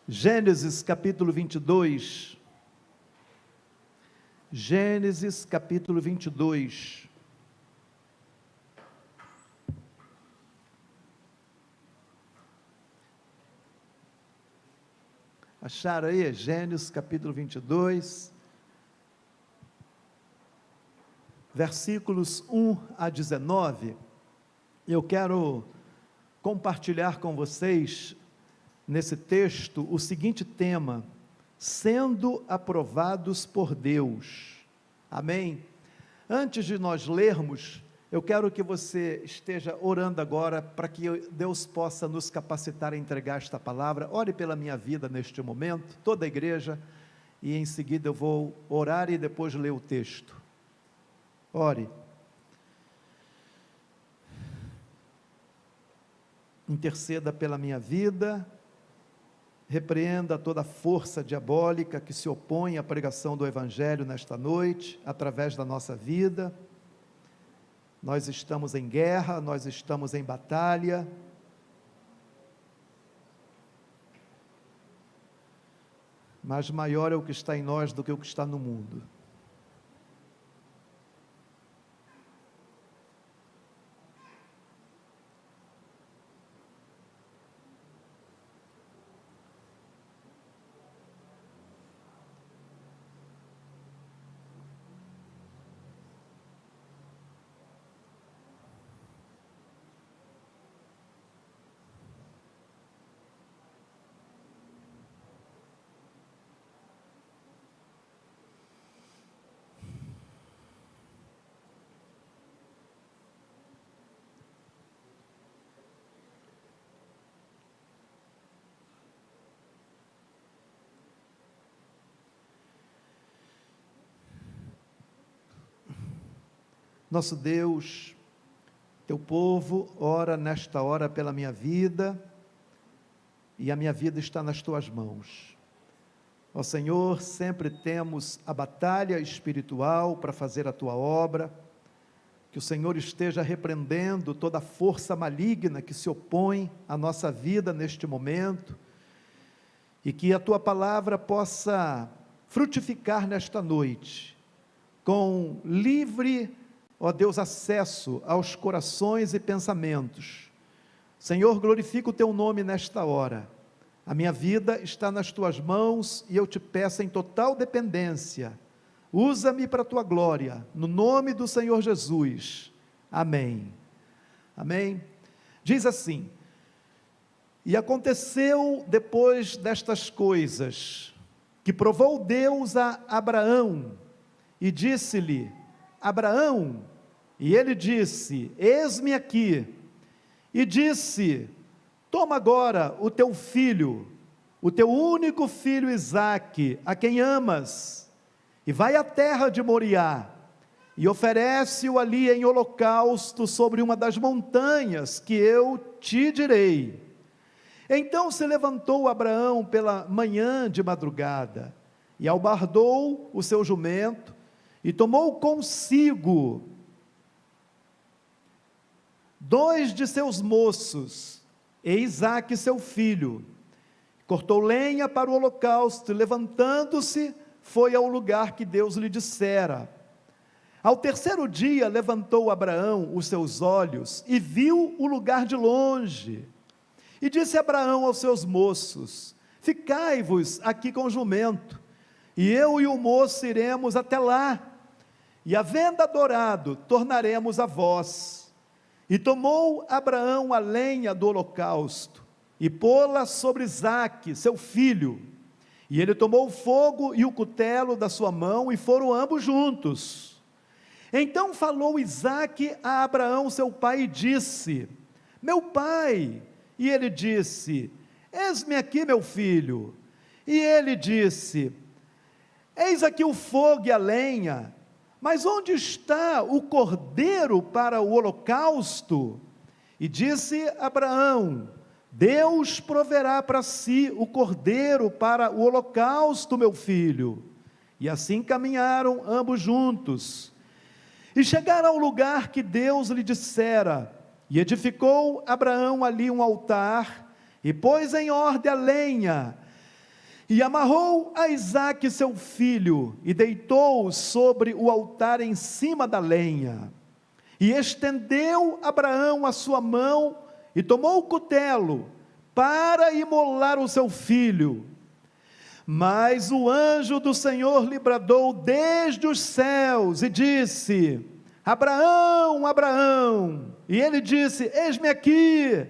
Gênesis capítulo 22, Gênesis capítulo 22, acharam aí? Gênesis capítulo 22, versículos 1 a 19, eu quero compartilhar com vocês, nesse texto, o seguinte tema: sendo aprovados por Deus. Amém? Antes de nós lermos, eu quero que você esteja orando agora, para que Deus possa nos capacitar a entregar esta palavra. Ore pela minha vida neste momento, toda a igreja, e em seguida eu vou orar e depois ler o texto. Ore. Interceda pela minha vida, repreenda toda a força diabólica que se opõe à pregação do Evangelho nesta noite, através da nossa vida. Nós estamos em guerra, nós estamos em batalha, mas maior é o que está em nós do que o que está no mundo. Nosso Deus, teu povo ora nesta hora pela minha vida, e a minha vida está nas tuas mãos. Ó Senhor, sempre temos a batalha espiritual para fazer a tua obra, que o Senhor esteja repreendendo toda a força maligna que se opõe à nossa vida neste momento, e que a tua palavra possa frutificar nesta noite, com livre, ó Deus, acesso aos corações e pensamentos. Senhor, glorifica o teu nome nesta hora. A minha vida está nas tuas mãos e eu te peço em total dependência. Usa-me para a tua glória, no nome do Senhor Jesus. Amém. Amém. Diz assim: e aconteceu depois destas coisas, que provou Deus a Abraão, e disse-lhe: Abraão, e ele disse: eis-me aqui. E disse: toma agora o teu filho, o teu único filho Isaque, a quem amas, e vai à terra de Moriá, e oferece-o ali em holocausto sobre uma das montanhas que eu te direi. Então se levantou Abraão pela manhã de madrugada, e albardou o seu jumento, e tomou consigo 2 de seus moços, e Isaque seu filho, cortou lenha para o holocausto, e levantando-se, foi ao lugar que Deus lhe dissera. Ao terceiro dia levantou Abraão os seus olhos, e viu o lugar de longe, e disse Abraão aos seus moços: ficai-vos aqui com o jumento, e eu e o moço iremos até lá, e havendo adorado, tornaremos a vós. E tomou Abraão a lenha do holocausto, e pô-la sobre Isaque, seu filho, e ele tomou o fogo e o cutelo da sua mão, e foram ambos juntos. Então falou Isaque a Abraão seu pai, e disse: meu pai. E ele disse: eis-me aqui, meu filho. E ele disse: eis aqui o fogo e a lenha, mas onde está o cordeiro para o holocausto? E disse Abraão: Deus proverá para si o cordeiro para o holocausto, meu filho. E assim caminharam ambos juntos, e chegaram ao lugar que Deus lhe dissera, e edificou Abraão ali um altar, e pôs em ordem a lenha, E amarrou a Isaque seu filho, e deitou-o sobre o altar em cima da lenha. E estendeu Abraão a sua mão, e tomou o cutelo, para imolar o seu filho. Mas o anjo do Senhor lhe bradou desde os céus, e disse: Abraão, Abraão. E ele disse: eis-me aqui.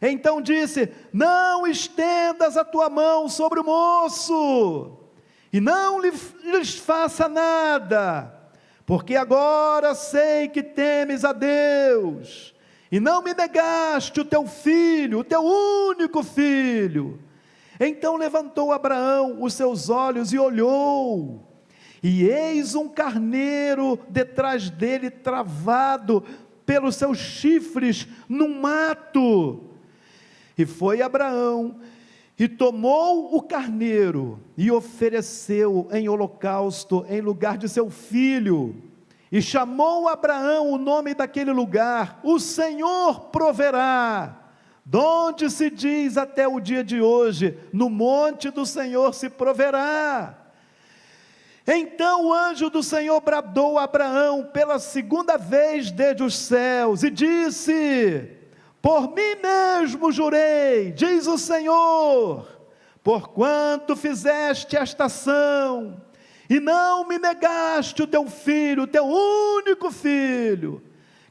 Então disse: não estendas a tua mão sobre o moço, e não lhes faça nada, porque agora sei que temes a Deus, e não me negaste o teu filho, o teu único filho. Então levantou Abraão os seus olhos e olhou, e eis um carneiro detrás dele, travado pelos seus chifres num mato. E foi Abraão, e tomou o carneiro, e ofereceu em holocausto em lugar de seu filho, e chamou Abraão o nome daquele lugar: o Senhor proverá, donde se diz até o dia de hoje: no monte do Senhor se proverá. Então o anjo do Senhor bradou a Abraão pela segunda vez desde os céus, e disse: por mim mesmo jurei, diz o Senhor, porquanto fizeste esta ação, e não me negaste o teu filho, o teu único filho,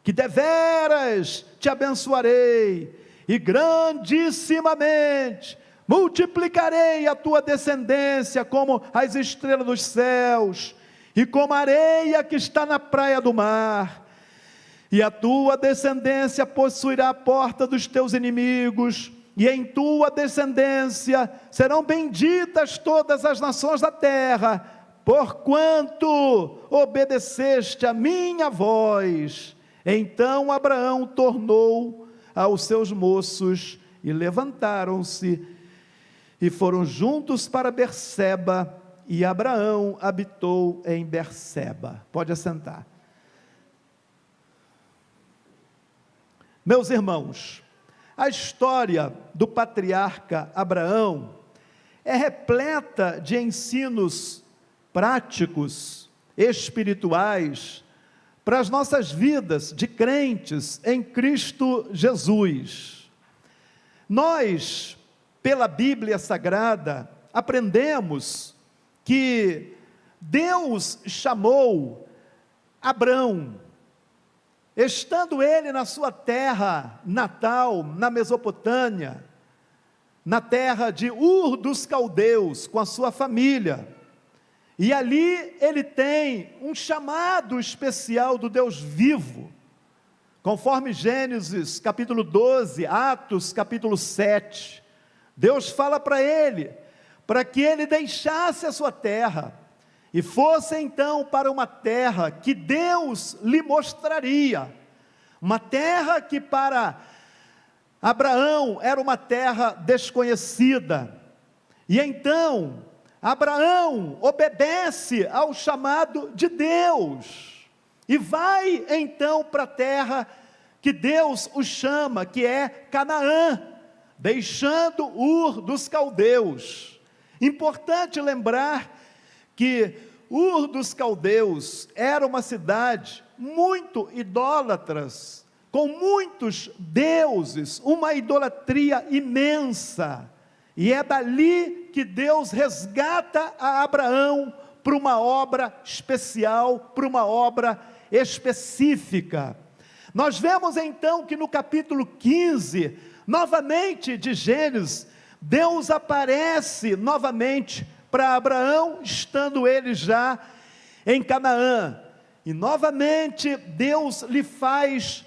que deveras te abençoarei, e grandissimamente multiplicarei a tua descendência como as estrelas dos céus, e como a areia que está na praia do mar. E a tua descendência possuirá a porta dos teus inimigos, e em tua descendência serão benditas todas as nações da terra, porquanto obedeceste a minha voz. Então Abraão tornou aos seus moços, e levantaram-se, e foram juntos para Berseba, e Abraão habitou em Berseba. Pode assentar. Meus irmãos, a história do patriarca Abraão é repleta de ensinos práticos, espirituais, para as nossas vidas de crentes em Cristo Jesus. Nós, pela Bíblia Sagrada, aprendemos que Deus chamou Abrão, estando ele na sua terra natal, na Mesopotâmia, na terra de Ur dos Caldeus, com a sua família, e ali ele tem um chamado especial do Deus vivo, conforme Gênesis capítulo 12, Atos capítulo 7, Deus fala para ele, para que ele deixasse a sua terra, e fosse então para uma terra que Deus lhe mostraria, uma terra que para Abraão era uma terra desconhecida, e então Abraão obedece ao chamado de Deus, e vai então para a terra que Deus o chama, que é Canaã, deixando Ur dos Caldeus. Importante lembrar que Ur dos Caldeus era uma cidade muito idólatras, com muitos deuses, uma idolatria imensa, e é dali que Deus resgata a Abraão para uma obra especial, para uma obra específica. Nós vemos então que no capítulo 15, novamente de Gênesis, Deus aparece novamente para Abraão, estando ele já em Canaã, e novamente Deus lhe faz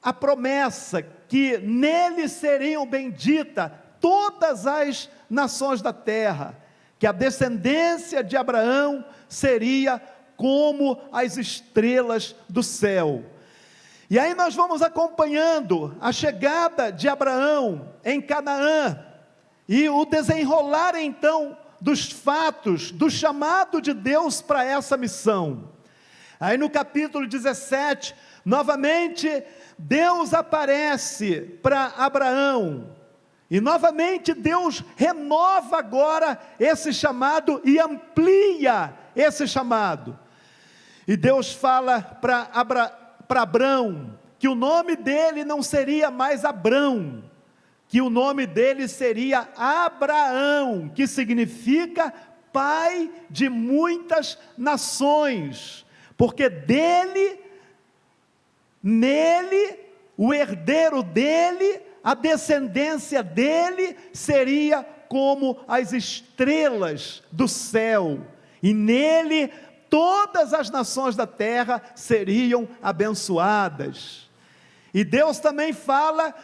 a promessa, que nele seriam benditas todas as nações da terra, que a descendência de Abraão seria como as estrelas do céu. E aí nós vamos acompanhando a chegada de Abraão em Canaã, e o desenrolar então dos fatos, do chamado de Deus para essa missão. Aí no capítulo 17, novamente, Deus aparece para Abraão, E novamente Deus renova agora esse chamado e amplia esse chamado. E Deus fala para Abrão que o nome dele não seria mais Abrão, que o nome dele seria Abraão, que significa pai de muitas nações, porque nele, o herdeiro dele, a descendência dele seria como as estrelas do céu, e nele todas as nações da terra seriam abençoadas. E Deus também fala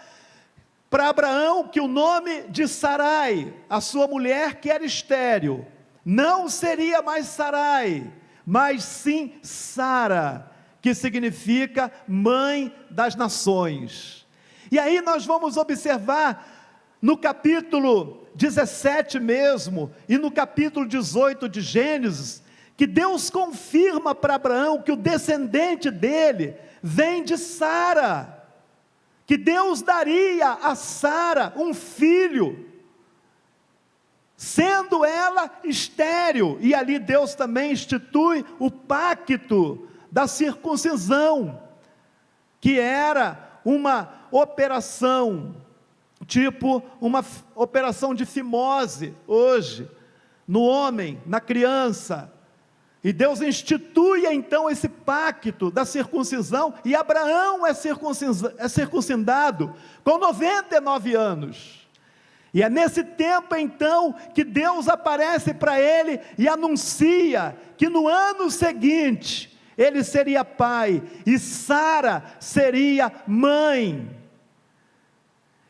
para Abraão que o nome de Sarai, a sua mulher que era estéril, não seria mais Sarai, mas sim Sara, que significa mãe das nações. E aí nós vamos observar no capítulo 17 mesmo, e no capítulo 18 de Gênesis, que Deus confirma para Abraão que o descendente dele vem de Sara, que Deus daria a Sara um filho, sendo ela estéril, e ali Deus também institui o pacto da circuncisão, que era uma operação, tipo uma operação de fimose, hoje, no homem, na criança, e Deus institui então esse pacto da circuncisão, e Abraão é circuncidado com 99 anos, e é nesse tempo então, que Deus aparece para ele, e anuncia, que no ano seguinte, ele seria pai, e Sara seria mãe.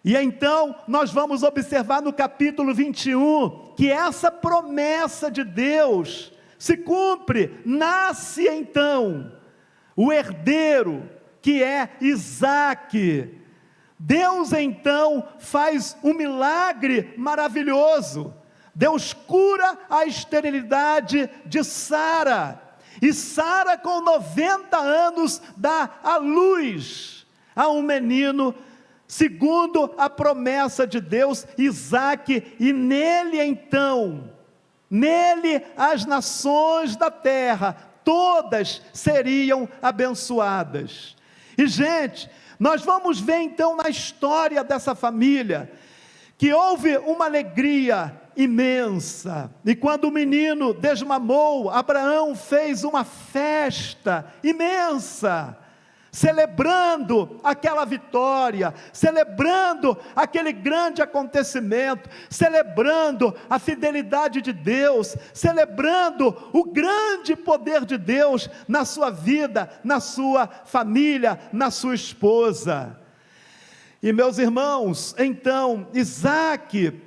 E então, nós vamos observar no capítulo 21, que essa promessa de Deus se cumpre, nasce então o herdeiro, que é Isaque. Deus então faz um milagre maravilhoso, Deus cura a esterilidade de Sara, e Sara com 90 anos dá à luz a um menino, segundo a promessa de Deus, Isaque, e nele então, nele as nações da terra, todas seriam abençoadas. E gente, nós vamos ver então na história dessa família, que houve uma alegria imensa, e quando o menino desmamou, Abraão fez uma festa imensa, celebrando aquela vitória, celebrando aquele grande acontecimento, celebrando a fidelidade de Deus, celebrando o grande poder de Deus na sua vida, na sua família, na sua esposa. E meus irmãos, então Isaque,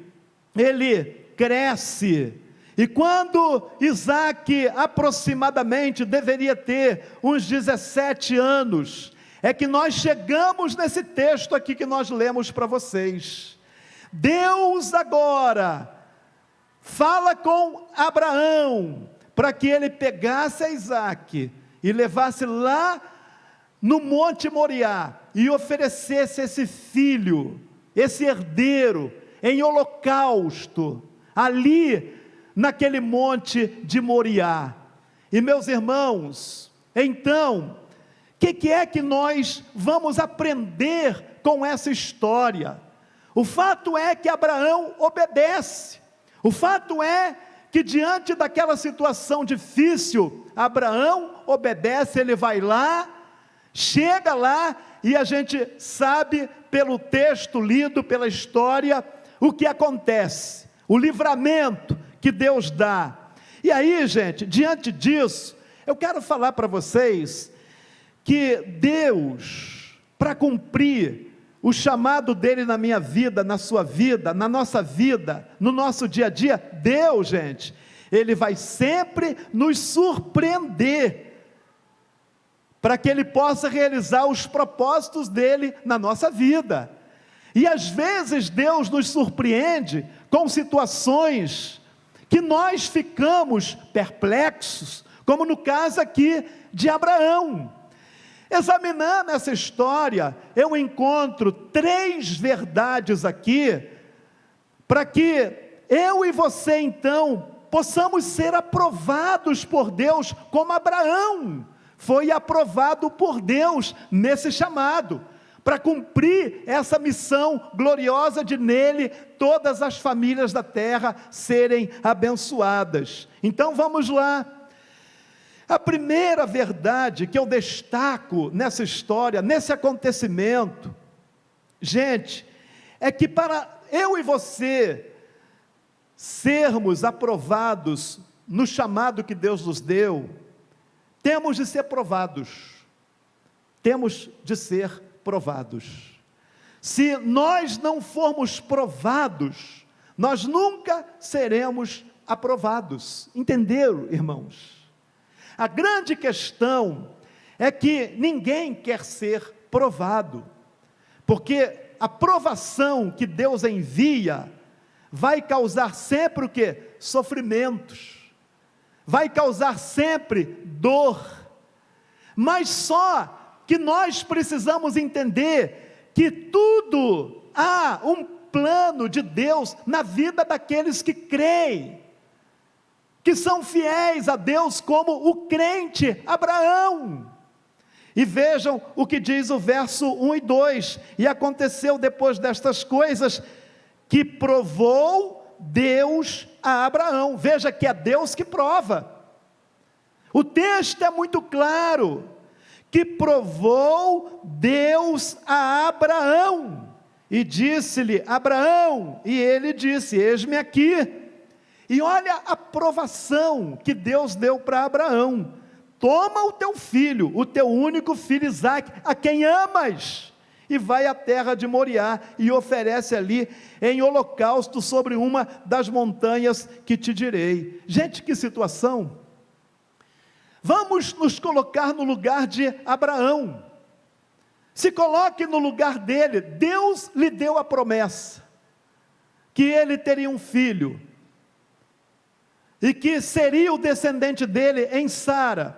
ele cresce, e quando Isaque aproximadamente deveria ter uns 17 anos, é que nós chegamos nesse texto aqui que nós lemos para vocês. Deus agora fala com Abraão, para que ele pegasse a Isaque, e levasse lá no Monte Moriá, e oferecesse esse filho, esse herdeiro, em holocausto, ali naquele monte de Moriá. E meus irmãos, então, o que é que nós vamos aprender com essa história? O fato é que Abraão obedece, o fato é que diante daquela situação difícil, Abraão obedece, ele vai lá, chega lá, e a gente sabe pelo texto lido, pela história, o que acontece, o livramento que Deus dá. E aí, gente, diante disso, eu quero falar para vocês, que Deus, para cumprir o chamado dele na minha vida, na sua vida, na nossa vida, no nosso dia a dia, Deus, gente, ele vai sempre nos surpreender, para que ele possa realizar os propósitos dele na nossa vida. E às vezes Deus nos surpreende com situações que nós ficamos perplexos, como no caso aqui de Abraão. Examinando essa história, eu encontro 3 verdades aqui, para que eu e você então possamos ser aprovados por Deus, como Abraão foi aprovado por Deus nesse chamado, para cumprir essa missão gloriosa de nele todas as famílias da terra serem abençoadas. Então vamos lá. A primeira verdade que eu destaco nessa história, nesse acontecimento, gente, é que para eu e você sermos aprovados no chamado que Deus nos deu, temos de ser provados. Temos de ser provados. Se nós não formos provados, nós nunca seremos aprovados. Entenderam, irmãos? A grande questão é que ninguém quer ser provado, porque a provação que Deus envia vai causar sempre o quê? Sofrimentos, vai causar sempre dor, mas só que nós precisamos entender que tudo há um plano de Deus na vida daqueles que creem, que são fiéis a Deus, como o crente Abraão. E vejam o que diz o verso 1 e 2, e aconteceu depois destas coisas, que provou Deus a Abraão. Veja que é Deus que prova, o texto é muito claro, que provou Deus a Abraão, e disse-lhe, Abraão, e ele disse, eis-me aqui. E olha a provação que Deus deu para Abraão: toma o teu filho, o teu único filho Isaque, a quem amas, e vai à terra de Moriá, e oferece ali em holocausto sobre uma das montanhas que te direi. Gente, que situação! Vamos nos colocar no lugar de Abraão. Se coloque no lugar dele. Deus lhe deu a promessa que ele teria um filho, e que seria o descendente dele em Sara,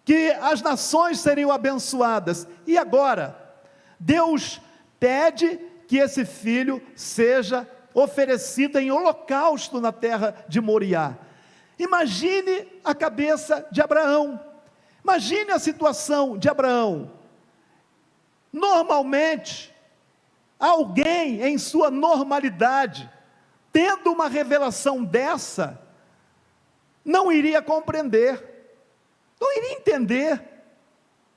que as nações seriam abençoadas. E agora, Deus pede que esse filho seja oferecido em holocausto na terra de Moriá. Imagine a cabeça de Abraão, imagine a situação de Abraão. Normalmente, alguém em sua normalidade, tendo uma revelação dessa, não iria compreender, não iria entender.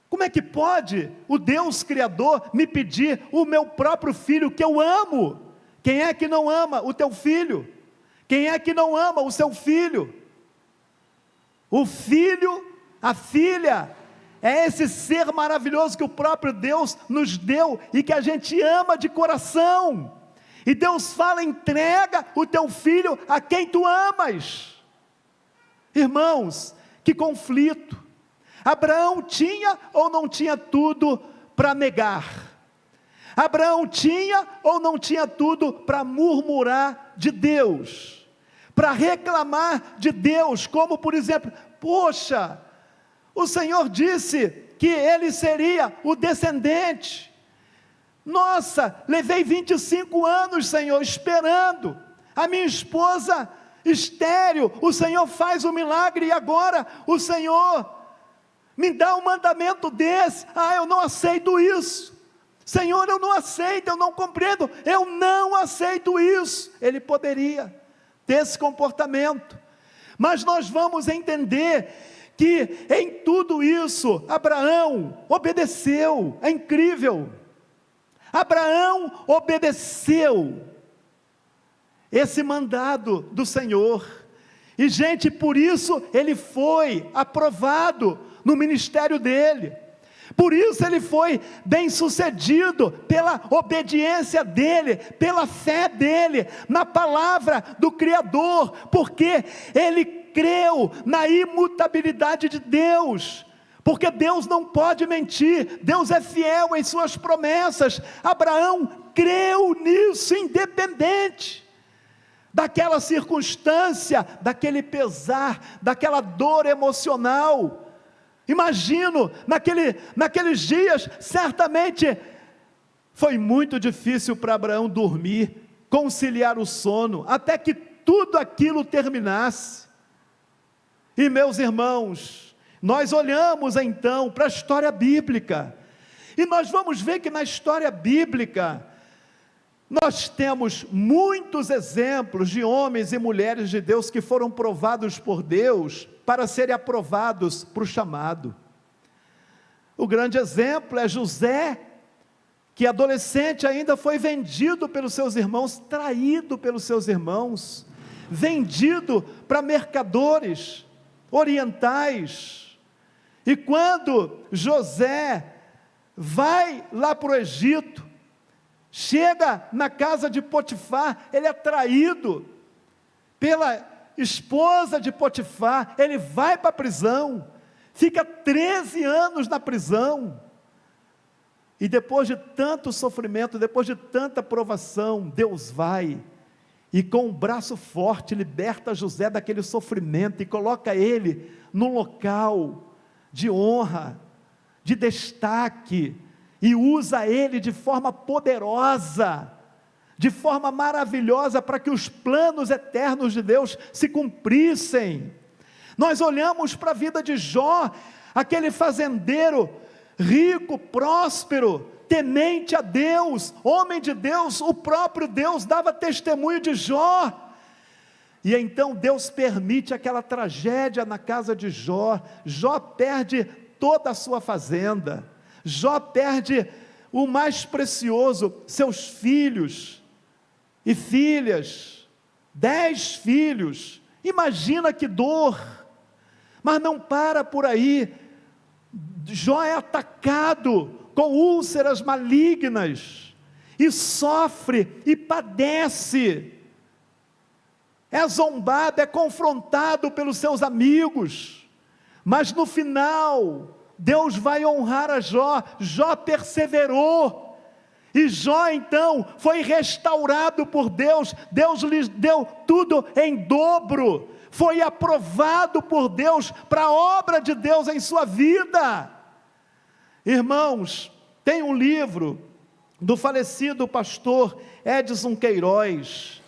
Como é que pode o Deus Criador me pedir o meu próprio filho que eu amo? Quem é que não ama o teu filho? Quem é que não ama o seu filho? O filho, a filha, é esse ser maravilhoso que o próprio Deus nos deu e que a gente ama de coração. E Deus fala, entrega o teu filho a quem tu amas. Irmãos, que conflito! Abraão tinha ou não tinha tudo para negar? Abraão tinha ou não tinha tudo para murmurar de Deus? Para reclamar de Deus, como por exemplo, poxa, o Senhor disse que ele seria o descendente. Nossa, levei 25 anos, Senhor, esperando. A minha esposa estéril, o Senhor faz um milagre, e agora o Senhor me dá um mandamento desse. Eu não aceito isso. Senhor, eu não aceito, eu não compreendo, eu não aceito isso. Ele poderia ter esse comportamento, mas nós vamos entender que em tudo isso, Abraão obedeceu. É incrível, Abraão obedeceu esse mandado do Senhor, e gente, por isso ele foi aprovado no ministério dele, por isso ele foi bem sucedido, pela obediência dele, pela fé dele, na palavra do Criador, porque ele creu na imutabilidade de Deus, porque Deus não pode mentir, Deus é fiel em suas promessas. Abraão creu nisso, independente daquela circunstância, daquele pesar, daquela dor emocional. Imagino, naqueles dias, certamente foi muito difícil para Abraão dormir, conciliar o sono, até que tudo aquilo terminasse. E meus irmãos, nós olhamos então para a história bíblica, e nós vamos ver que na história bíblica, nós temos muitos exemplos de homens e mulheres de Deus que foram provados por Deus para serem aprovados para o chamado. O grande exemplo é José, que adolescente ainda foi vendido pelos seus irmãos, traído pelos seus irmãos, vendido para mercadores orientais. E quando José vai lá para o Egito, chega na casa de Potifar, ele é traído pela esposa de Potifar, ele vai para a prisão, fica 13 anos na prisão, e depois de tanto sofrimento, depois de tanta provação, Deus vai, e com um braço forte, liberta José daquele sofrimento, e coloca ele num local de honra, de destaque, e usa ele de forma poderosa, de forma maravilhosa, para que os planos eternos de Deus se cumprissem. Nós olhamos para a vida de Jó, aquele fazendeiro, rico, próspero, temente a Deus, homem de Deus, o próprio Deus dava testemunho de Jó, e então Deus permite aquela tragédia na casa de Jó. Jó perde toda a sua fazenda, Jó perde o mais precioso, seus filhos e filhas, 10 filhos, imagina que dor, mas não para por aí. Jó é atacado com úlceras malignas, e sofre e padece, é zombado, é confrontado pelos seus amigos, mas no final, Deus vai honrar a Jó. Jó perseverou, e Jó então foi restaurado por Deus, Deus lhe deu tudo em dobro, foi aprovado por Deus para a obra de Deus em sua vida. Irmãos, tem um livro do falecido pastor Edson Queiroz,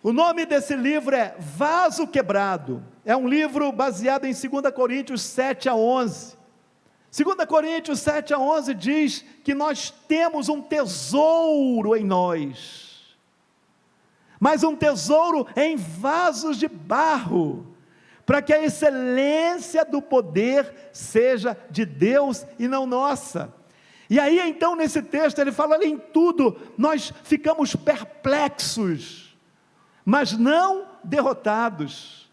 o nome desse livro é Vaso Quebrado, é um livro baseado em 2 Coríntios 7 a 11, 2 Coríntios 7 a 11 diz que nós temos um tesouro em nós, mas um tesouro em vasos de barro, para que a excelência do poder seja de Deus e não nossa. E aí então nesse texto ele fala: olha, em tudo nós ficamos perplexos, mas não derrotados,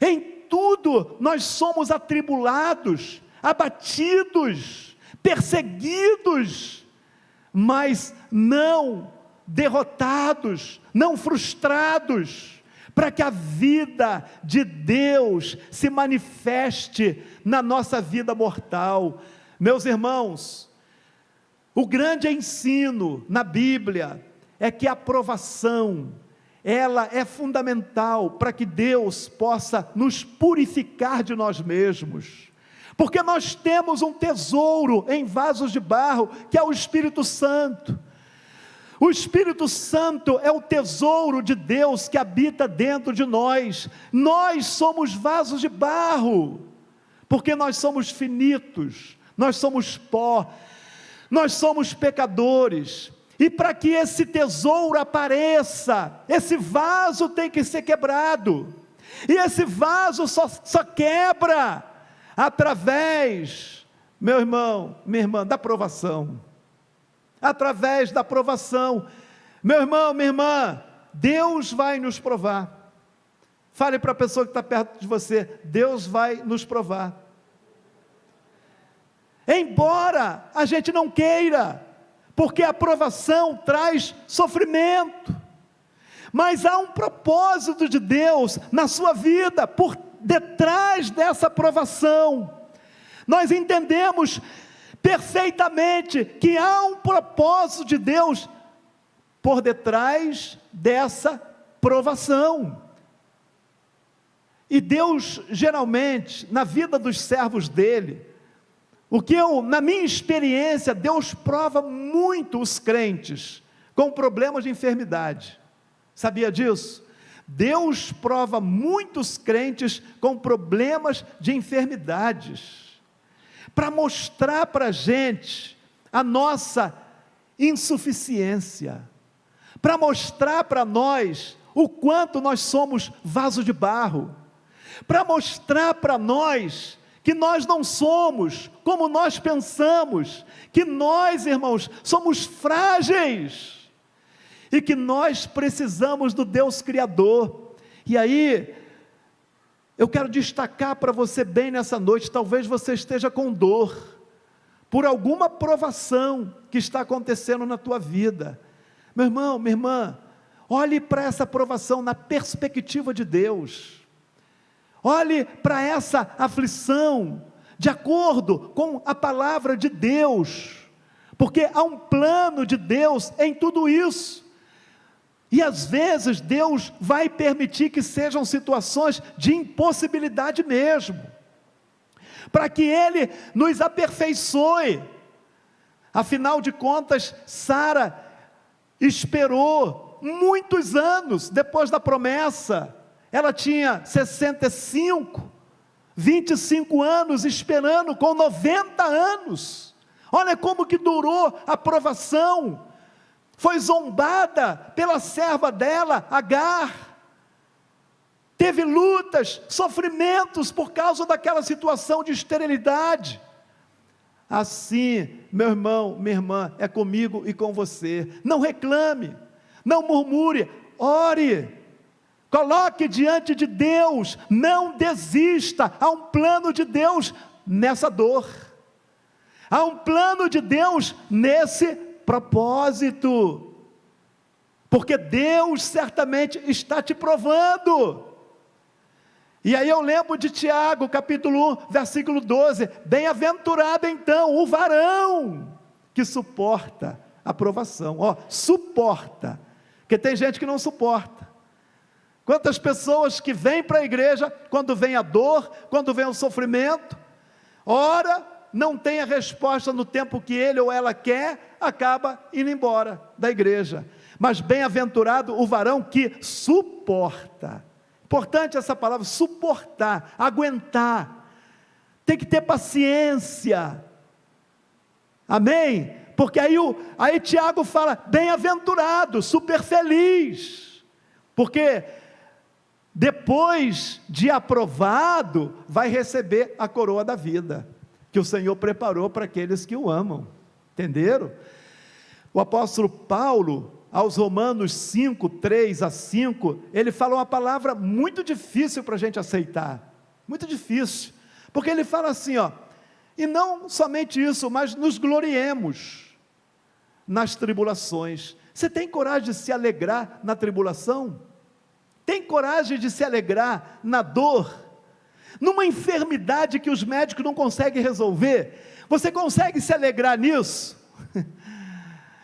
em tudo nós somos atribulados, abatidos, perseguidos, mas não derrotados, não frustrados, para que a vida de Deus se manifeste na nossa vida mortal. Meus irmãos, o grande ensino na Bíblia é que a aprovação, ela é fundamental para que Deus possa nos purificar de nós mesmos, porque nós temos um tesouro em vasos de barro, que é o Espírito Santo. O Espírito Santo é o tesouro de Deus que habita dentro de nós. Nós somos vasos de barro, porque nós somos finitos, nós somos pó, nós somos pecadores, e para que esse tesouro apareça, esse vaso tem que ser quebrado, e esse vaso só quebra através, meu irmão, minha irmã, da provação. Através da provação, meu irmão, minha irmã, Deus vai nos provar. Fale para a pessoa que está perto de você: Deus vai nos provar. Embora a gente não queira, porque a provação traz sofrimento, mas há um propósito de Deus na sua vida, por detrás dessa provação. Nós entendemos perfeitamente que há um propósito de Deus por detrás dessa provação. E Deus, geralmente, na vida dos servos dele, na minha experiência, Deus prova muito os crentes, com problemas de enfermidade. Sabia disso? Deus prova muitos crentes com problemas de enfermidades, para mostrar para a gente a nossa insuficiência, para mostrar para nós o quanto nós somos vaso de barro, para mostrar para nós que nós não somos como nós pensamos, que nós, irmãos, somos frágeis, e que nós precisamos do Deus Criador. E aí, eu quero destacar para você bem nessa noite, talvez você esteja com dor, por alguma provação que está acontecendo na tua vida. Meu irmão, minha irmã, olhe para essa provação na perspectiva de Deus, olhe para essa aflição, de acordo com a palavra de Deus, porque há um plano de Deus em tudo isso. E às vezes Deus vai permitir que sejam situações de impossibilidade mesmo, para que Ele nos aperfeiçoe. Afinal de contas, Sara esperou muitos anos depois da promessa. Ela tinha 25 anos esperando, com 90 anos. Olha como que durou a provação. Foi zombada pela serva dela, Agar, teve lutas, sofrimentos por causa daquela situação de esterilidade. Assim, meu irmão, minha irmã, é comigo e com você. Não reclame, não murmure, ore, coloque diante de Deus, não desista. Há um plano de Deus nessa dor, há um plano de Deus nesse propósito, porque Deus certamente está te provando. E aí eu lembro de Tiago, capítulo 1, versículo 12, bem-aventurado então o varão que suporta a provação. Suporta, porque tem gente que não suporta. Quantas pessoas que vêm para a igreja, quando vem a dor, quando vem o sofrimento, ora, não tem a resposta no tempo que ele ou ela quer, acaba indo embora da igreja. Mas bem-aventurado o varão que suporta. Importante essa palavra, suportar, aguentar, tem que ter paciência, amém? Porque aí Tiago fala, bem-aventurado, super feliz, porque depois de aprovado, vai receber a coroa da vida, que o Senhor preparou para aqueles que o amam, entenderam? O apóstolo Paulo, aos Romanos 5, 3 a 5, ele fala uma palavra muito difícil para a gente aceitar, muito difícil, porque ele fala assim, e não somente isso, mas nos gloriemos nas tribulações. Você tem coragem de se alegrar na tribulação? Tem coragem de se alegrar na dor? Numa enfermidade que os médicos não conseguem resolver, você consegue se alegrar nisso?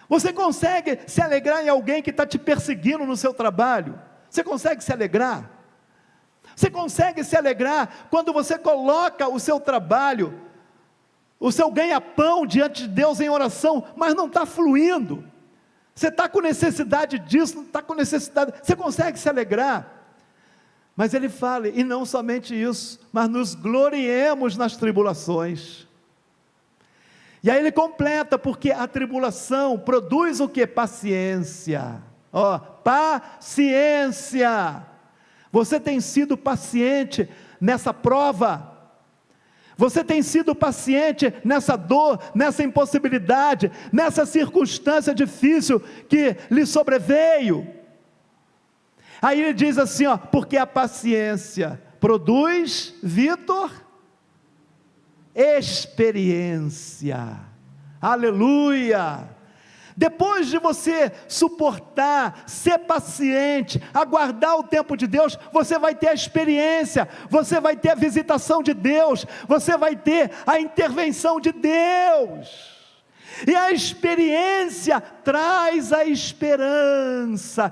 Você consegue se alegrar em alguém que está te perseguindo no seu trabalho? Você consegue se alegrar? Você consegue se alegrar quando você coloca o seu trabalho, o seu ganha-pão diante de Deus em oração, mas não está fluindo? Você está com necessidade disso, não está com necessidade, você consegue se alegrar? Mas ele fala, e não somente isso, mas nos gloriemos nas tribulações. E aí ele completa, porque a tribulação produz o que? Paciência. Paciência. Você tem sido paciente nessa prova? Você tem sido paciente nessa dor, nessa impossibilidade, nessa circunstância difícil que lhe sobreveio? Aí ele diz assim, porque a paciência produz, Vitor, experiência. Aleluia! Depois de você suportar, ser paciente, aguardar o tempo de Deus, você vai ter a experiência, você vai ter a visitação de Deus, você vai ter a intervenção de Deus. E a experiência traz a esperança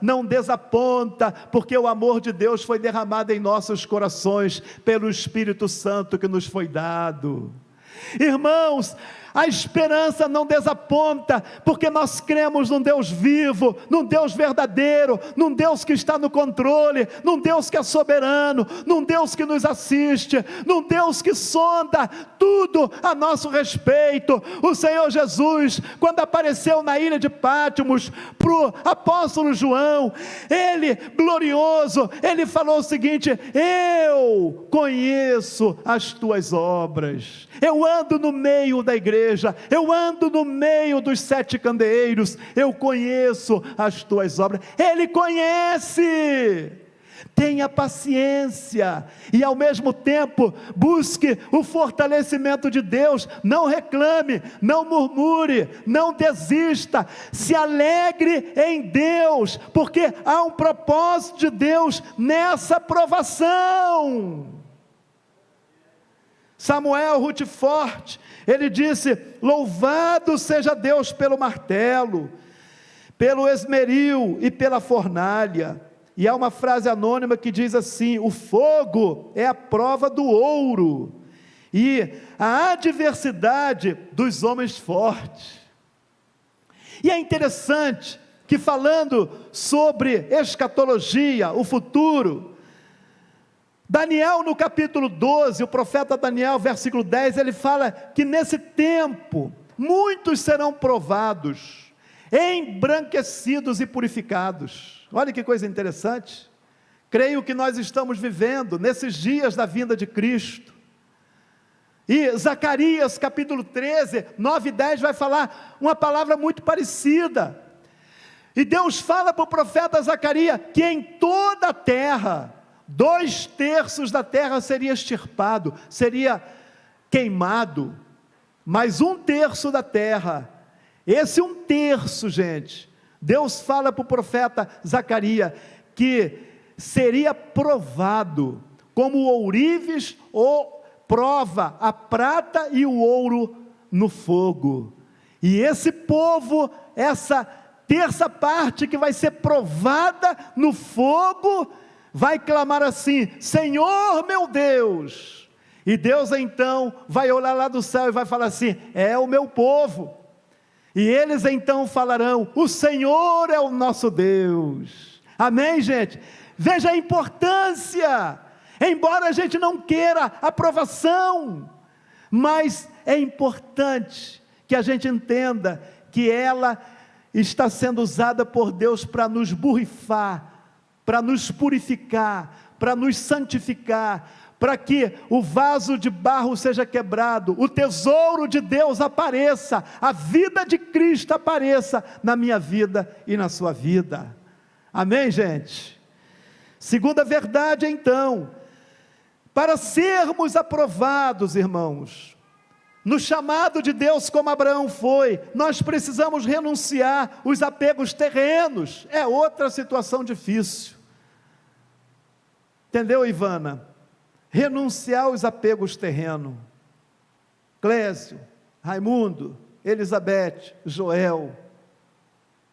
não desaponta, porque o amor de Deus foi derramado em nossos corações, pelo Espírito Santo que nos foi dado. Irmãos, A esperança não desaponta, porque nós cremos num Deus vivo, num Deus verdadeiro, num Deus que está no controle, num Deus que é soberano, num Deus que nos assiste, num Deus que sonda tudo a nosso respeito. O Senhor Jesus, quando apareceu na ilha de Pátimos para o apóstolo João, ele, glorioso, ele falou o seguinte: eu conheço as tuas obras, eu ando no meio da igreja, eu ando no meio dos 7 candeeiros, eu conheço as tuas obras. Ele conhece. Tenha paciência e ao mesmo tempo busque o fortalecimento de Deus. Não reclame, não murmure, não desista, se alegre em Deus, porque há um propósito de Deus nessa provação. Samuel Rutherford, ele disse: louvado seja Deus pelo martelo, pelo esmeril e pela fornalha. E há uma frase anônima que diz assim: o fogo é a prova do ouro, e a adversidade dos homens fortes. E é interessante que, falando sobre escatologia, o futuro, Daniel, no capítulo 12, o profeta Daniel, versículo 10, ele fala que nesse tempo, muitos serão provados, embranquecidos e purificados. Olha que coisa interessante. Creio que nós estamos vivendo nesses dias da vinda de Cristo. E Zacarias capítulo 13, 9 e 10 vai falar uma palavra muito parecida. E Deus fala para o profeta Zacarias que em toda a terra, 2/3 da terra seria extirpado, seria queimado, mas 1/3 da terra, esse 1/3, gente, Deus fala para o profeta Zacarias que seria provado, como o ourives ou prova a prata e o ouro no fogo. E esse povo, essa terça parte que vai ser provada no fogo, vai clamar assim: Senhor meu Deus. E Deus então vai olhar lá do céu e vai falar assim: é o meu povo. E eles então falarão: o Senhor é o nosso Deus. Amém, gente? Veja a importância. Embora a gente não queira aprovação, mas é importante que a gente entenda que ela está sendo usada por Deus para nos borrifar, para nos purificar, para nos santificar, para que o vaso de barro seja quebrado, o tesouro de Deus apareça, a vida de Cristo apareça na minha vida e na sua vida. Amém, gente? Segunda verdade, então, para sermos aprovados, irmãos, no chamado de Deus como Abraão foi, nós precisamos renunciar os apegos terrenos. É outra situação difícil. Entendeu, Ivana? Renunciar aos apegos terrenos. Clésio, Raimundo, Elizabeth, Joel,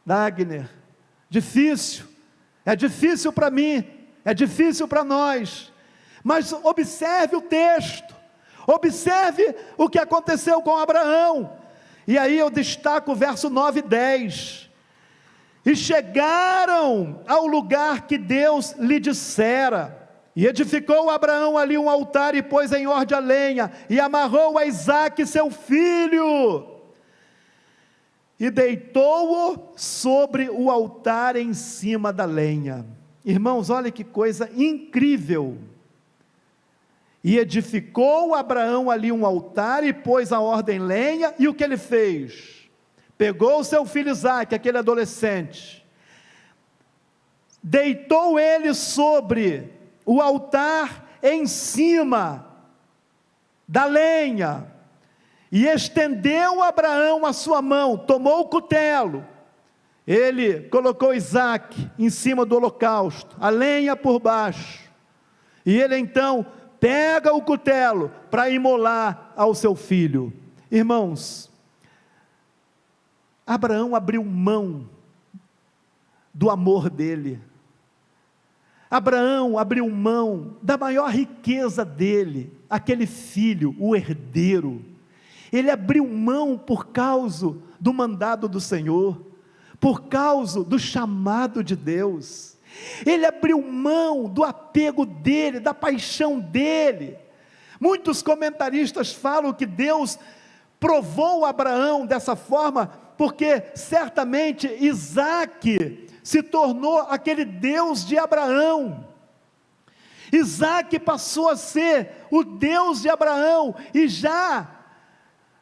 Wagner, difícil, é difícil para mim, é difícil para nós, mas observe o texto, observe o que aconteceu com Abraão, e aí eu destaco o verso 9 e 10, e chegaram ao lugar que Deus lhe dissera, e edificou Abraão ali um altar, e pôs em ordem a lenha, e amarrou a Isaque seu filho, e deitou-o sobre o altar em cima da lenha. Irmãos, olha que coisa incrível. E edificou Abraão ali um altar, e pôs a ordem lenha, e o que ele fez? Pegou o seu filho Isaque, aquele adolescente, deitou ele sobre o altar em cima da lenha, e estendeu Abraão a sua mão, tomou o cutelo, ele colocou Isaque em cima do holocausto, a lenha por baixo, e ele então pega o cutelo para imolar ao seu filho. Irmãos, Abraão abriu mão do amor dele, Abraão abriu mão da maior riqueza dele, aquele filho, o herdeiro, Ele abriu mão por causa do mandado do Senhor, por causa do chamado de Deus. Ele abriu mão do apego dele, da paixão dele. Muitos comentaristas falam que Deus provou Abraão dessa forma, porque certamente Isaque se tornou aquele Deus de Abraão. Isaque passou a ser o Deus de Abraão, e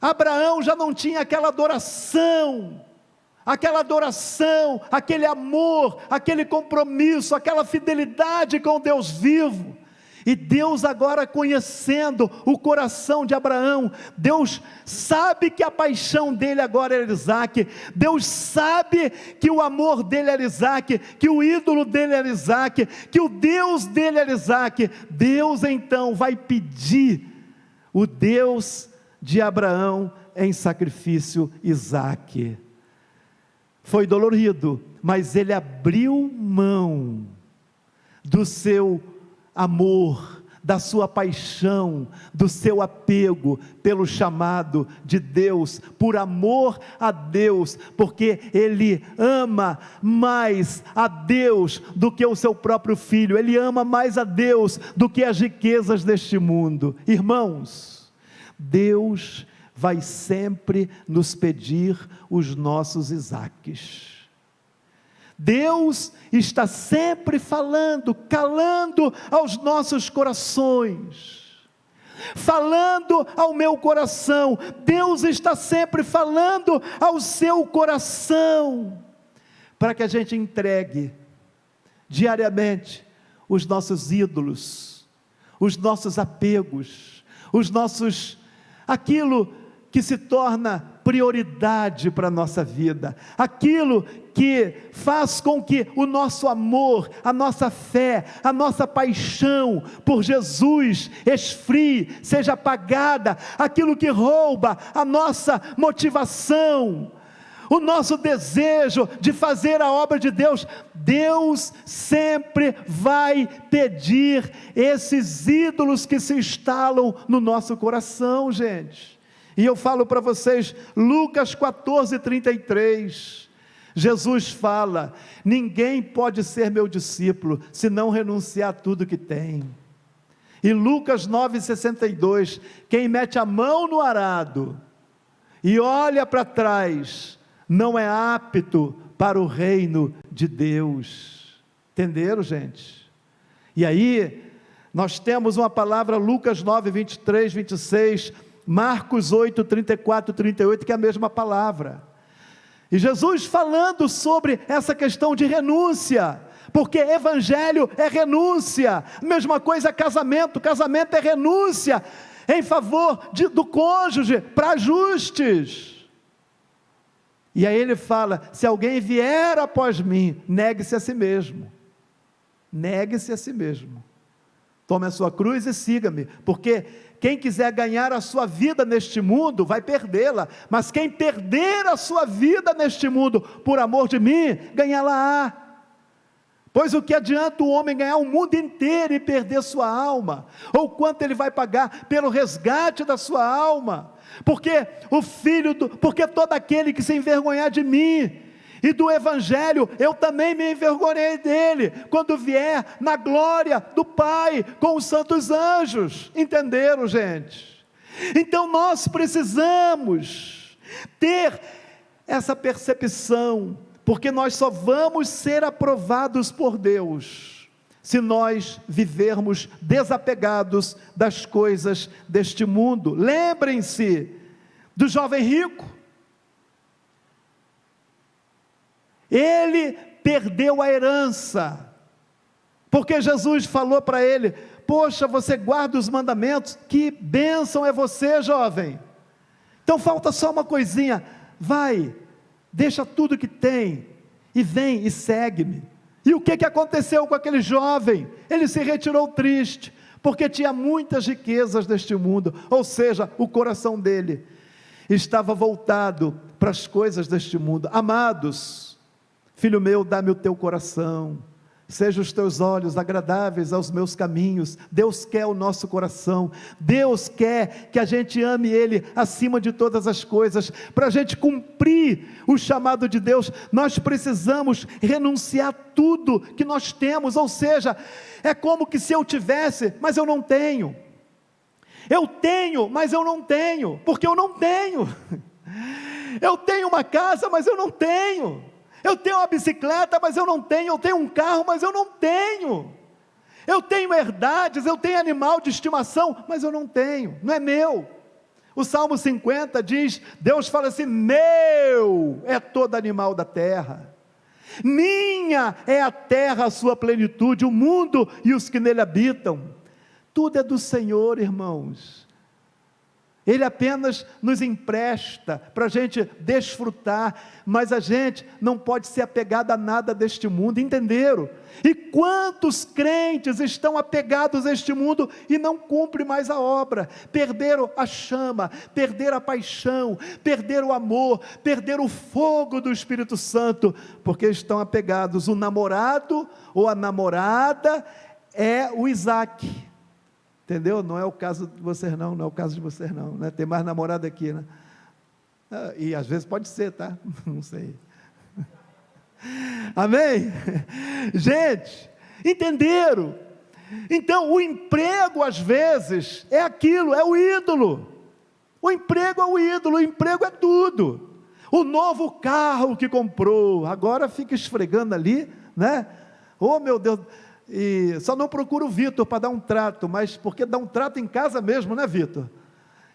Abraão já não tinha aquela adoração, aquele amor, aquele compromisso, aquela fidelidade com Deus vivo. E Deus agora, conhecendo o coração de Abraão, Deus sabe que a paixão dele agora era Isaque, Deus sabe que o amor dele era Isaque, que o ídolo dele era Isaque, que o Deus dele era Isaque. Deus então vai pedir o Deus de Abraão em sacrifício, Isaque. Foi dolorido, mas ele abriu mão do seu amor, da sua paixão, do seu apego pelo chamado de Deus, por amor a Deus, porque ele ama mais a Deus do que o seu próprio filho, ele ama mais a Deus do que as riquezas deste mundo. Irmãos, Deus vai sempre nos pedir os nossos Isaques. Deus está sempre falando, calando aos nossos corações, falando ao meu coração. Deus está sempre falando ao seu coração, para que a gente entregue diariamente os nossos ídolos, os nossos apegos, aquilo que se torna prioridade para a nossa vida, aquilo que faz com que o nosso amor, a nossa fé, a nossa paixão por Jesus esfrie, seja apagada, aquilo que rouba a nossa motivação, o nosso desejo de fazer a obra de Deus. Deus sempre vai pedir esses ídolos que se instalam no nosso coração, gente. E eu falo para vocês, Lucas 14:33, Jesus fala: ninguém pode ser meu discípulo, se não renunciar a tudo que tem. E Lucas 9:62, quem mete a mão no arado, e olha para trás, não é apto para o reino de Deus. Entenderam, gente? E aí, nós temos uma palavra, Lucas 9:23, 26, Marcos 8, 34, 38, que é a mesma palavra. E Jesus falando sobre essa questão de renúncia, porque evangelho é renúncia, mesma coisa é casamento é renúncia, em favor do cônjuge, para ajustes. E aí ele fala: se alguém vier após mim, negue-se a si mesmo, tome a sua cruz e siga-me, porque quem quiser ganhar a sua vida neste mundo, vai perdê-la, mas quem perder a sua vida neste mundo, por amor de mim, ganhá-la-á. Pois o que adianta o homem ganhar o mundo inteiro e perder sua alma? Ou quanto ele vai pagar pelo resgate da sua alma? Porque porque todo aquele que se envergonhar de mim e do evangelho, eu também me envergonhei dele, quando vier na glória do Pai, com os santos anjos. Entenderam, gente? Então nós precisamos ter essa percepção, porque nós só vamos ser aprovados por Deus, se nós vivermos desapegados das coisas deste mundo. Lembrem-se do jovem rico. Ele perdeu a herança, porque Jesus falou para ele: poxa, você guarda os mandamentos, que bênção é você, jovem, então falta só uma coisinha, vai, deixa tudo que tem, e vem e segue-me. E o que aconteceu com aquele jovem? Ele se retirou triste, porque tinha muitas riquezas deste mundo, ou seja, o coração dele estava voltado para as coisas deste mundo. Amados, filho meu, dá-me o teu coração, Sejam os teus olhos agradáveis aos meus caminhos. Deus quer o nosso coração, Deus quer que a gente ame Ele acima de todas as coisas. Para a gente cumprir o chamado de Deus, nós precisamos renunciar tudo que nós temos, ou seja, é como que se eu tivesse, mas eu não tenho. Eu tenho, mas eu não tenho, porque eu não tenho. Eu tenho uma casa, mas eu não tenho. Eu tenho uma bicicleta, mas eu não tenho. Eu tenho um carro, mas eu não tenho. Eu tenho herdades, eu tenho animal de estimação, mas eu não tenho, não é meu. O Salmo 50 diz, Deus fala assim, meu é todo animal da terra, minha é a terra, a sua plenitude, o mundo e os que nele habitam. Tudo é do Senhor, irmãos. Ele apenas nos empresta para a gente desfrutar, mas a gente não pode ser apegado a nada deste mundo, entenderam? E quantos crentes estão apegados a este mundo e não cumprem mais a obra, perderam a chama, perderam a paixão, perderam o amor, perderam o fogo do Espírito Santo, porque estão apegados. O namorado ou a namorada é o Isaac. Entendeu? Não é o caso de vocês não, não é o caso de vocês não, né? Tem mais namorada aqui, né? E às vezes pode ser, tá? Não sei. Amém? Gente, entenderam? Então o emprego às vezes é aquilo, é o ídolo. O emprego é o ídolo, o emprego é tudo. O novo carro que comprou, agora fica esfregando ali, né? Oh meu Deus... E só não procura o Vitor para dar um trato, mas porque dá um trato em casa mesmo, né, Vitor?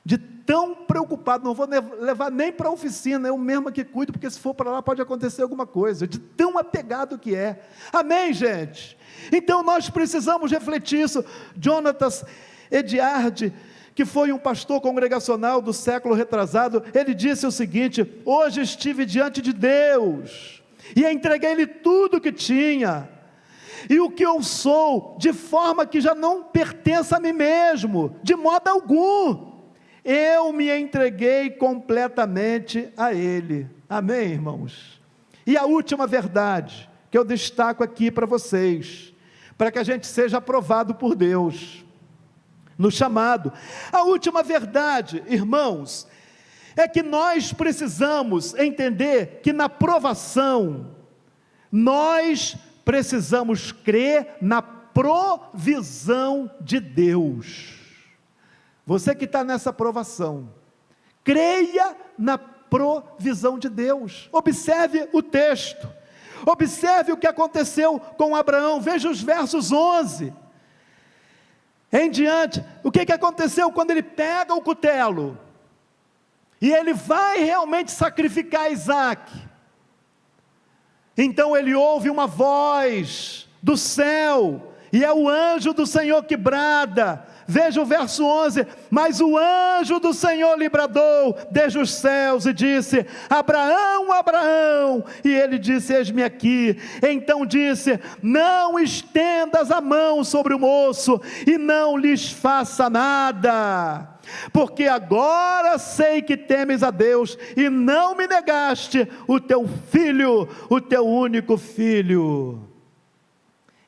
De tão preocupado, não vou levar nem para a oficina, eu mesmo que cuido, porque se for para lá pode acontecer alguma coisa, de tão apegado que é. Amém, gente? Então nós precisamos refletir isso. Jonatas Ediard, que foi um pastor congregacional do século retrasado, ele disse o seguinte: hoje estive diante de Deus e entreguei-lhe tudo que tinha e o que eu sou, de forma que já não pertence a mim mesmo, de modo algum. Eu me entreguei completamente a Ele. Amém, irmãos? E a última verdade que eu destaco aqui para vocês, para que a gente seja aprovado por Deus no chamado. A última verdade, irmãos, é que nós precisamos entender que na provação nós precisamos crer na provisão de Deus. Você que está nessa provação, creia na provisão de Deus. Observe o texto, observe o que aconteceu com Abraão. Veja os versos 11 em diante. O que aconteceu quando ele pega o cutelo e ele vai realmente sacrificar Isaac? Então ele ouve uma voz do céu, e é o anjo do Senhor que brada. Veja o verso 11, mas o anjo do Senhor lhe bradou desde os céus e disse: Abraão, Abraão, e ele disse: eis-me aqui. Então disse: não estendas a mão sobre o moço, e não lhes faça nada, porque agora sei que temes a Deus, e não me negaste o teu filho, o teu único filho.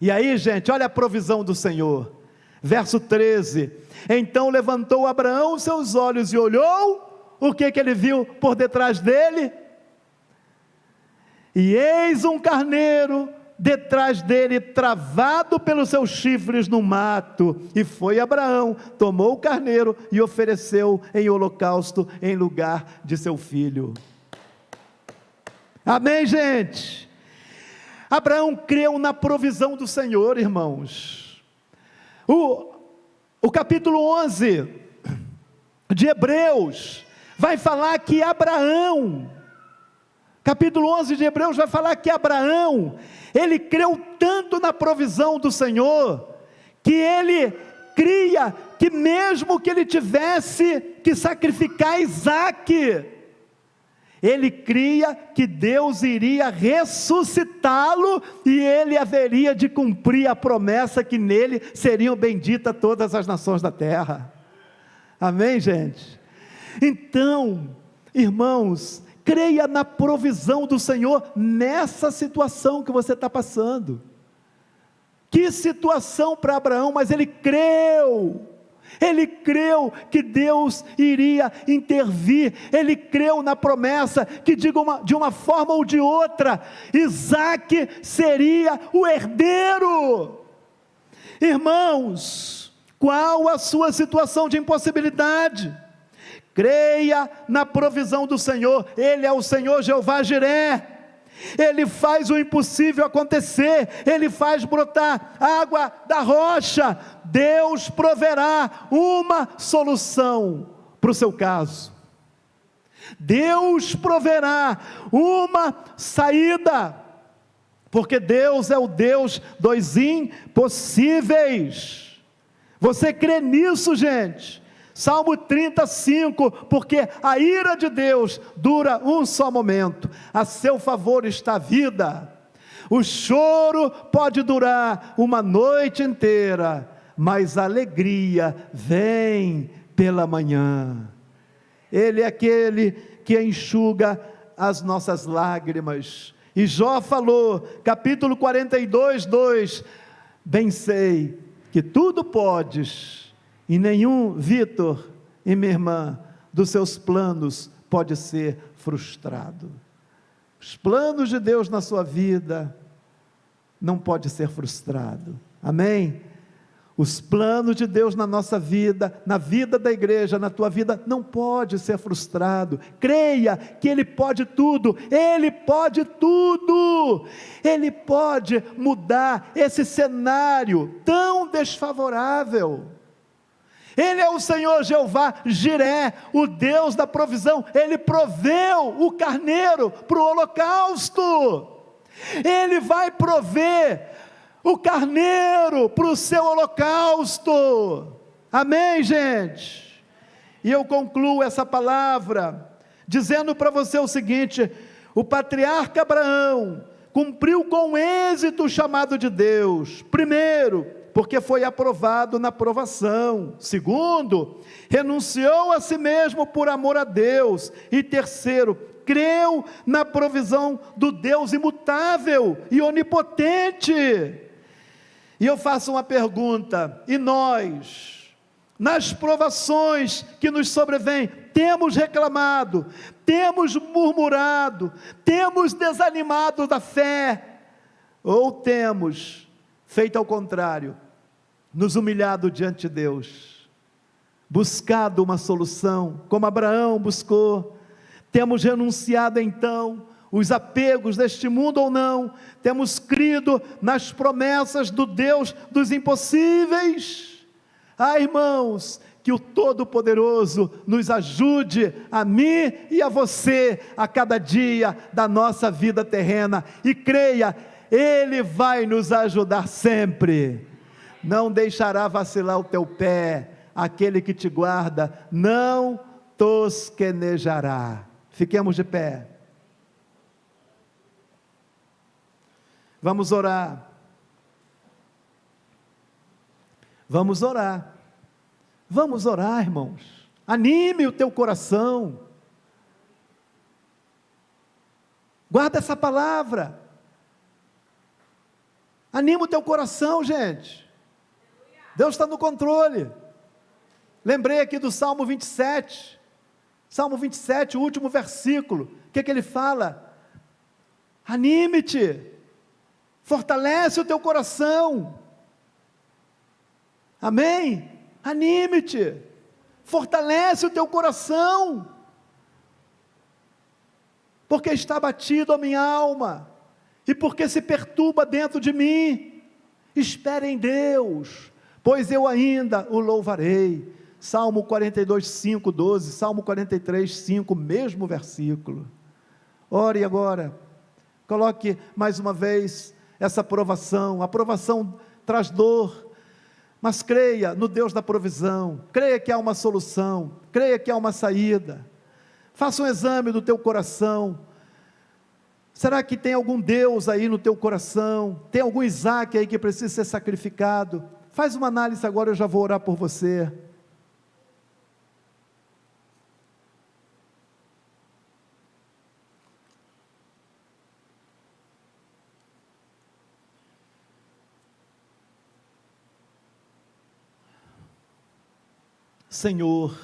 E aí, gente, olha a provisão do Senhor. Verso 13, então levantou Abraão os seus olhos e olhou, o que ele viu por detrás dele? E eis um carneiro detrás dele, travado pelos seus chifres no mato. E foi Abraão, tomou o carneiro e ofereceu em holocausto em lugar de seu filho. Amém, gente? Abraão creu na provisão do Senhor, irmãos. O capítulo 11 de Hebreus vai falar que Abraão, capítulo 11 de Hebreus vai falar que Abraão, ele creu tanto na provisão do Senhor, que ele cria que mesmo que ele tivesse que sacrificar Isaac, ele cria que Deus iria ressuscitá-lo, e ele haveria de cumprir a promessa que nele seriam benditas todas as nações da terra. Amém, gente? Então, irmãos, creia na provisão do Senhor nessa situação que você está passando. Que situação para Abraão, mas ele creu que Deus iria intervir, ele creu na promessa, que de uma forma ou de outra, Isaque seria o herdeiro. Irmãos, qual a sua situação de impossibilidade? Creia na provisão do Senhor. Ele é o Senhor Jeová Jiré. Ele faz o impossível acontecer, Ele faz brotar água da rocha. Deus proverá uma solução para o seu caso. Deus proverá uma saída, porque Deus é o Deus dos impossíveis. Você crê nisso, gente? Salmo 35, porque a ira de Deus dura um só momento, a seu favor está a vida. O choro pode durar uma noite inteira, mas a alegria vem pela manhã. Ele é aquele que enxuga as nossas lágrimas. E Jó falou, capítulo 42, 2, bem sei que tudo podes, e nenhum, Vitor e minha irmã, dos seus planos pode ser frustrado. Os planos de Deus na sua vida não pode ser frustrado. Amém? Os planos de Deus na nossa vida, na vida da igreja, na tua vida, não pode ser frustrado. Creia que Ele pode tudo, Ele pode tudo. Ele pode mudar esse cenário tão desfavorável. Ele é o Senhor Jeová Jiré, o Deus da provisão. Ele proveu o carneiro para o holocausto. Ele vai prover o carneiro para o seu holocausto. Amém, gente? E eu concluo essa palavra dizendo para você o seguinte: o patriarca Abraão cumpriu com êxito o chamado de Deus. Primeiro, porque foi aprovado na provação. Segundo, renunciou a si mesmo por amor a Deus. E terceiro, creu na provisão do Deus imutável e onipotente. E eu faço uma pergunta: e nós, nas provações que nos sobrevêm, temos reclamado, temos murmurado, temos desanimado da fé, ou temos feito ao contrário, nos humilhado diante de Deus, buscado uma solução, como Abraão buscou? Temos renunciado então os apegos deste mundo ou não? Temos crido nas promessas do Deus dos impossíveis? Irmãos, que o Todo-Poderoso nos ajude, a mim e a você, a cada dia da nossa vida terrena, e creia, Ele vai nos ajudar sempre. Não deixará vacilar o teu pé, aquele que te guarda não tosquenejará. Fiquemos de pé. Vamos orar. Vamos orar. Vamos orar, irmãos. Anime o teu coração. Guarda essa palavra. Anima o teu coração, gente. Deus está no controle. Lembrei aqui do Salmo 27. Salmo 27, o último versículo. O que ele fala? Anime-te. Fortalece o teu coração. Amém? Anime-te. Fortalece o teu coração. Porque está abatido a minha alma, e porque se perturba dentro de mim. Espere em Deus, pois eu ainda o louvarei. Salmo 42, 5, 12, Salmo 43, 5, mesmo versículo. Ore agora, coloque mais uma vez essa provação. A provação traz dor, mas creia no Deus da provisão, creia que há uma solução, creia que há uma saída. Faça um exame do teu coração. Será que tem algum Deus aí no teu coração? Tem algum Isaque aí que precisa ser sacrificado? Faz uma análise agora, eu já vou orar por você. Senhor,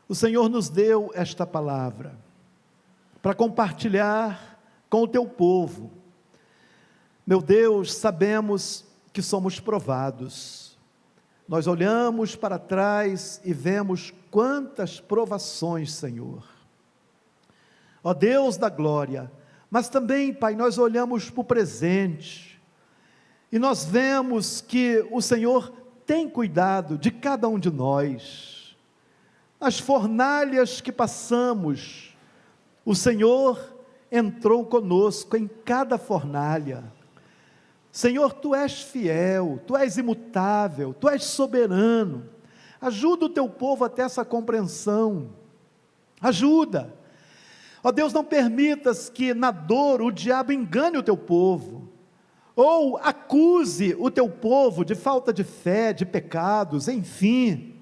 o Senhor nos deu esta palavra para compartilhar com o teu povo. Meu Deus, sabemos que somos provados. Nós olhamos para trás e vemos quantas provações, Senhor. Ó Deus da glória, mas também, Pai, nós olhamos para o presente e nós vemos que o Senhor tem cuidado de cada um de nós. As fornalhas que passamos, o Senhor entrou conosco em cada fornalha. Senhor, Tu és fiel, Tu és imutável, Tu és soberano. Ajuda o Teu povo a ter essa compreensão. Ajuda. Ó Deus, não permitas que na dor o diabo engane o Teu povo, ou acuse o Teu povo de falta de fé, de pecados, enfim.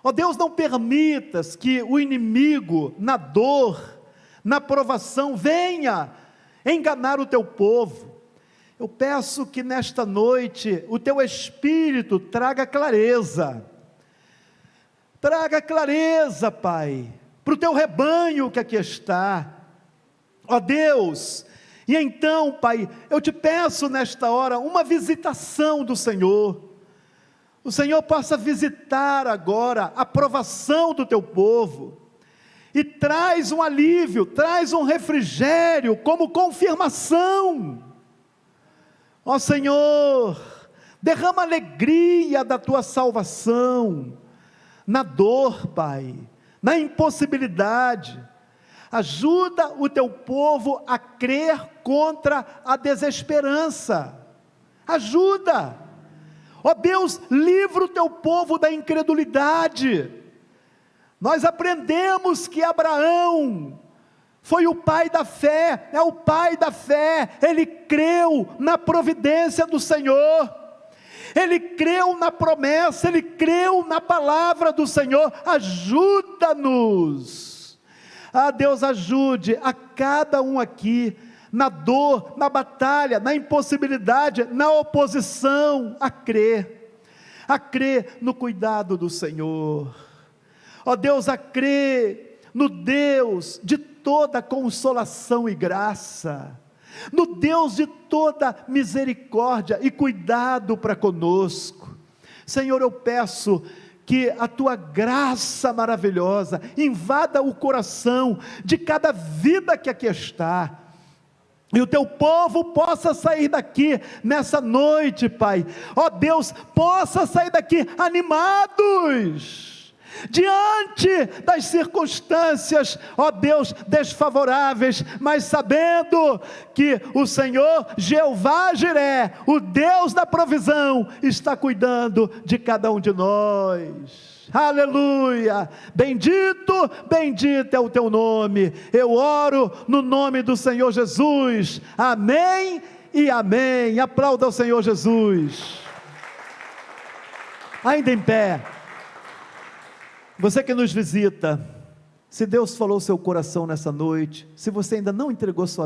Ó Deus, não permitas que o inimigo, na dor, na provação, venha enganar o Teu povo. Eu peço que nesta noite o Teu Espírito traga clareza, Pai, para o Teu rebanho que aqui está, ó Deus. E então, Pai, eu te peço nesta hora uma visitação do Senhor. O Senhor possa visitar agora a provação do Teu povo, e traz um alívio, traz um refrigério, como confirmação. Ó Senhor, derrama alegria da Tua salvação, na dor, Pai, na impossibilidade. Ajuda o Teu povo a crer contra a desesperança. Ajuda. Ó Deus, livra o Teu povo da incredulidade. Nós aprendemos que Abraão foi o pai da fé, é o pai da fé. Ele creu na providência do Senhor, ele creu na promessa, ele creu na palavra do Senhor. Ajuda-nos. Deus, ajude a cada um aqui, na dor, na batalha, na impossibilidade, na oposição, a crer no cuidado do Senhor. Ó Deus, a crer no Deus de toda consolação e graça, no Deus de toda misericórdia e cuidado para conosco. Senhor, eu peço que a Tua graça maravilhosa invada o coração de cada vida que aqui está, e o Teu povo possa sair daqui nessa noite, Pai, ó Deus, possa sair daqui animados, diante das circunstâncias, ó Deus, desfavoráveis, mas sabendo que o Senhor, Jeová Jiré, o Deus da provisão, está cuidando de cada um de nós. Aleluia, bendito, bendito é o Teu nome. Eu oro no nome do Senhor Jesus, amém e amém. Aplauda o Senhor Jesus. Ainda em pé, você que nos visita, se Deus falou ao seu coração nessa noite, se você ainda não entregou sua